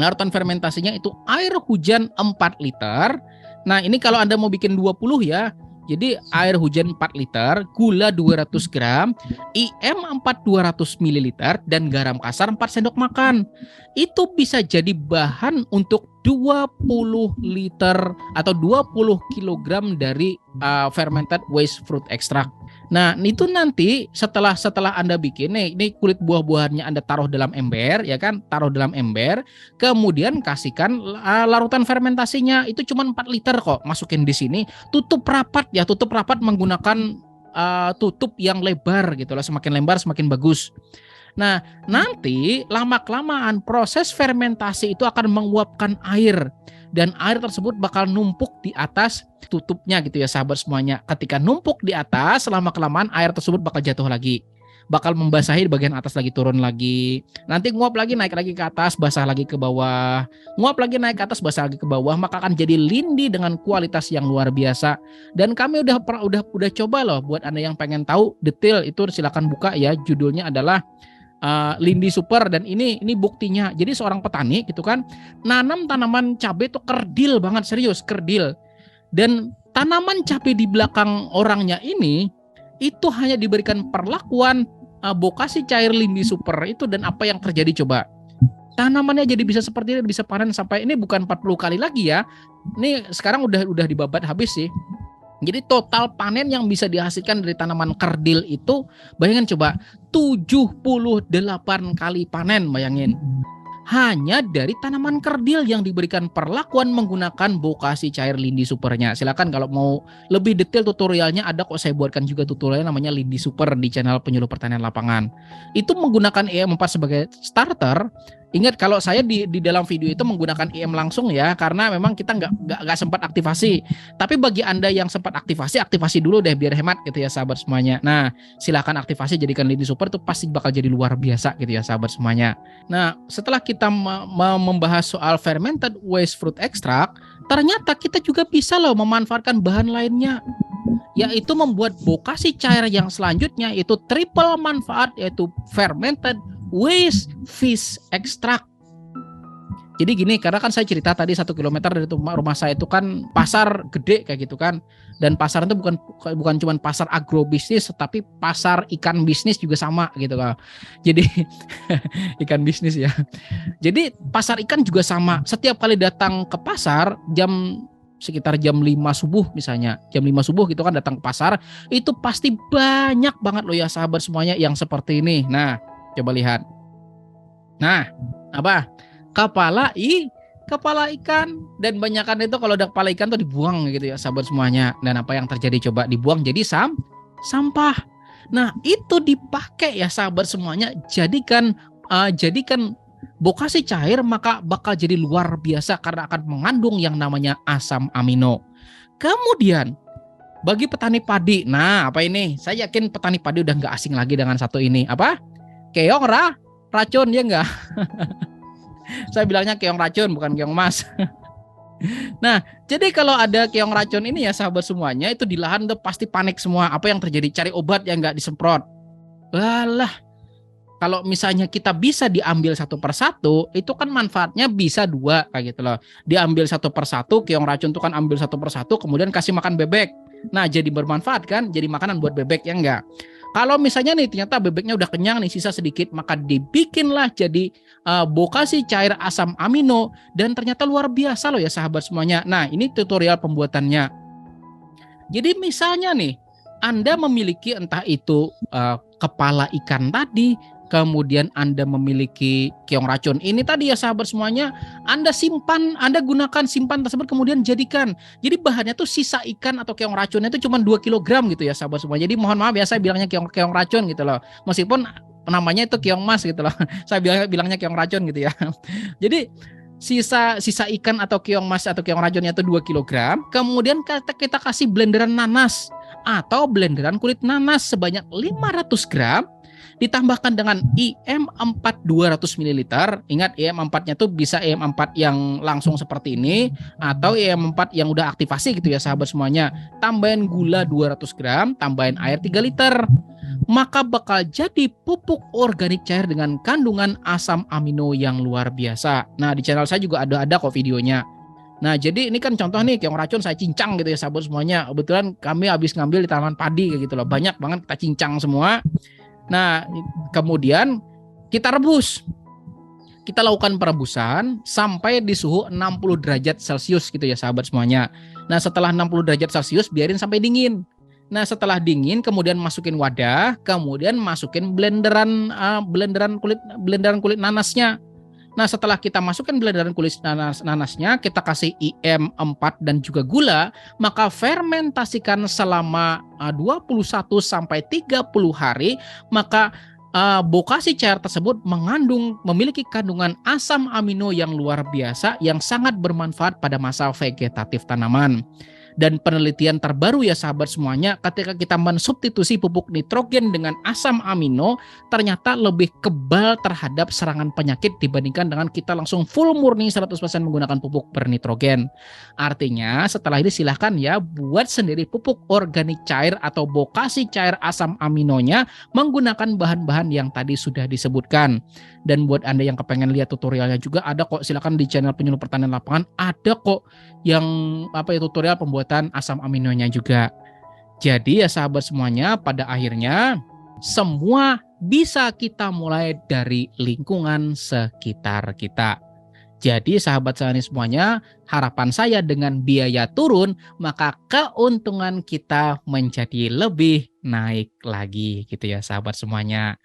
larutan fermentasinya itu air hujan 4 liter. Nah, ini kalau Anda mau bikin 20 ya. Jadi air hujan 4 liter, gula 200 gram, IM 200 ml, dan garam kasar 4 sendok makan. Itu bisa jadi bahan untuk 20 liter atau 20 kg dari fermented waste fruit extract. Nah, itu nanti setelah Anda bikin ini kulit buah-buahannya Anda taruh dalam ember, ya kan? Taruh dalam ember, kemudian kasihkan larutan fermentasinya. Itu cuma 4 liter kok. Masukin di sini, tutup rapat menggunakan tutup yang lebar gitu lah. Semakin lebar semakin bagus. Nah, nanti lama-kelamaan proses fermentasi itu akan menguapkan air, dan air tersebut bakal numpuk di atas tutupnya gitu ya sahabat semuanya. Ketika numpuk di atas, lama-kelamaan air tersebut bakal jatuh lagi, bakal membasahi di bagian atas lagi, turun lagi, nanti nguap lagi, naik lagi ke atas, basah lagi ke bawah, nguap lagi, naik ke atas, basah lagi ke bawah, maka akan jadi lindi dengan kualitas yang luar biasa. Dan kami udah coba loh. Buat Anda yang pengen tahu detail itu silakan buka ya, judulnya adalah lindi super, dan ini buktinya. Jadi seorang petani gitu kan, nanam tanaman cabai itu kerdil banget, serius kerdil. Dan tanaman cabai di belakang orangnya ini itu hanya diberikan perlakuan bokasi cair lindi super itu, dan apa yang terjadi coba? Tanamannya jadi bisa seperti ini, bisa panen sampai ini bukan 40 kali lagi ya. Ini sekarang udah dibabat habis sih. Jadi total panen yang bisa dihasilkan dari tanaman kerdil itu, bayangin coba, 78 kali panen, bayangin. Hanya dari tanaman kerdil yang diberikan perlakuan menggunakan bokasi cair lindi supernya. Silakan kalau mau lebih detail tutorialnya ada kok, saya buatkan juga tutorialnya namanya lindi super di channel Penyuluh Pertanian Lapangan. Itu menggunakan EM4 sebagai starter, Ingat kalau saya di dalam video itu menggunakan IM langsung ya, karena memang kita nggak sempat aktivasi. Tapi bagi Anda yang sempat aktivasi dulu deh biar hemat gitu ya sahabat semuanya. Nah, silakan aktivasi jadikan lini super itu pasti bakal jadi luar biasa gitu ya sahabat semuanya. Nah, setelah kita membahas soal fermented waste fruit extract, ternyata kita juga bisa loh memanfaatkan bahan lainnya, yaitu membuat bokasi cair yang selanjutnya itu triple manfaat, yaitu fermented waste fish extract. Jadi gini, karena kan saya cerita tadi 1 kilometer dari rumah saya itu kan pasar gede kayak gitu kan, dan pasar itu bukan cuma pasar agrobisnis, tapi pasar ikan bisnis juga sama gitu kan. Jadi ikan bisnis ya. Jadi pasar ikan juga sama. Setiap kali datang ke pasar sekitar jam 5 subuh misalnya, jam 5 subuh gitu kan datang ke pasar, itu pasti banyak banget loh ya sahabat semuanya yang seperti ini. Nah, coba lihat. Nah, apa? Kepala ikan, dan banyakan itu kalau ada kepala ikan tuh dibuang gitu ya sahabat semuanya. Dan apa yang terjadi coba? Dibuang jadi sampah. Nah, itu dipakai ya sahabat semuanya, jadikan bokasi cair, maka bakal jadi luar biasa karena akan mengandung yang namanya asam amino. Kemudian bagi petani padi, nah apa ini? Saya yakin petani padi udah nggak asing lagi dengan satu ini. Apa? Keong racun, ya enggak? Saya bilangnya keong racun, bukan keong emas. Nah, jadi kalau ada keong racun ini ya sahabat semuanya, itu di lahan tuh pasti panik semua. Apa yang terjadi? Cari obat yang nggak disemprot. Walah, kalau misalnya kita bisa diambil satu persatu, itu kan manfaatnya bisa 2 kayak gitu loh. Diambil satu persatu, keong racun itu kan ambil satu persatu, kemudian kasih makan bebek. Nah, jadi bermanfaat kan, jadi makanan buat bebek, ya enggak? Kalau misalnya nih ternyata bebeknya udah kenyang nih, sisa sedikit, maka dibikinlah jadi bokasi cair asam amino, dan ternyata luar biasa loh ya sahabat semuanya. Nah, ini tutorial pembuatannya. Jadi misalnya nih, Anda memiliki entah itu kepala ikan tadi, kemudian Anda memiliki keong racun ini tadi ya sahabat semuanya, Anda gunakan simpan tersebut, kemudian jadikan. Jadi bahannya tuh sisa ikan atau keong racunnya itu cuma 2 kg gitu ya sahabat semua. Jadi mohon maaf ya, saya bilangnya keong racun gitu loh. Meskipun namanya itu keong mas gitu loh. Saya bilangnya keong racun gitu ya. Jadi sisa ikan atau keong mas atau keong racunnya itu 2 kg, kemudian kita kasih blenderan nanas atau blenderan kulit nanas sebanyak 500 gram, ditambahkan dengan IM4 200 ml. Ingat IM4-nya tuh bisa IM4 yang langsung seperti ini atau IM4 yang udah aktivasi gitu ya sahabat semuanya. Tambahin gula 200 gram, tambahin air 3 liter. Maka bakal jadi pupuk organik cair dengan kandungan asam amino yang luar biasa. Nah, di channel saya juga ada kok videonya. Nah, jadi ini kan contoh nih keong racun saya cincang gitu ya sahabat semuanya. Kebetulan kami habis ngambil di tanaman padi kayak gitu loh. Banyak banget kita cincang semua. Nah, kemudian kita rebus. Kita lakukan perebusan sampai di suhu 60 derajat Celcius gitu ya sahabat semuanya. Nah, setelah 60 derajat Celcius biarin sampai dingin. Nah, setelah dingin kemudian masukin wadah, kemudian masukin blenderan kulit nanasnya. Nah, setelah kita masukkan blenderan kulit nanasnya, kita kasih IM4 dan juga gula, maka fermentasikan selama 21 sampai 30 hari, maka bokasi cair tersebut memiliki kandungan asam amino yang luar biasa yang sangat bermanfaat pada masa vegetatif tanaman. Dan penelitian terbaru ya sahabat semuanya, ketika kita mensubstitusi pupuk nitrogen dengan asam amino, ternyata lebih kebal terhadap serangan penyakit dibandingkan dengan kita langsung full murni 100% menggunakan pupuk bernitrogen. Artinya setelah ini silahkan ya buat sendiri pupuk organik cair atau bokasi cair asam aminonya menggunakan bahan-bahan yang tadi sudah disebutkan. Dan buat Anda yang kepengen lihat tutorialnya juga ada kok, silakan di channel Penyuluh Pertanian Lapangan ada kok yang tutorial pembuatan asam aminonya juga. Jadi ya sahabat semuanya, pada akhirnya semua bisa kita mulai dari lingkungan sekitar kita. Jadi sahabat Sani semuanya, harapan saya dengan biaya turun, maka keuntungan kita menjadi lebih naik lagi gitu ya sahabat semuanya.